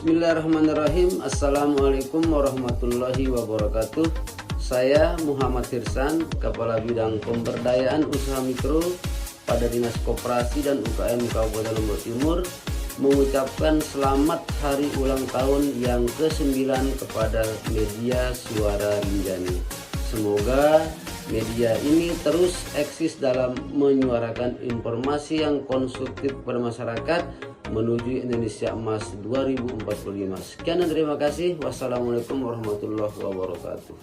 Bismillahirrahmanirrahim. Assalamualaikum warahmatullahi wabarakatuh. Saya Muhammad Hirsan, Kepala Bidang Pemberdayaan Usaha Mikro pada Dinas Koperasi dan UKM Kabupaten Lombok Timur, mengucapkan selamat hari ulang tahun yang ke-9 kepada media Suara Rinjani. Semoga media ini terus eksis dalam menyuarakan informasi yang konstruktif kepada masyarakat menuju Indonesia Emas 2045. Sekian dan terima kasih. Wassalamualaikum warahmatullahi wabarakatuh.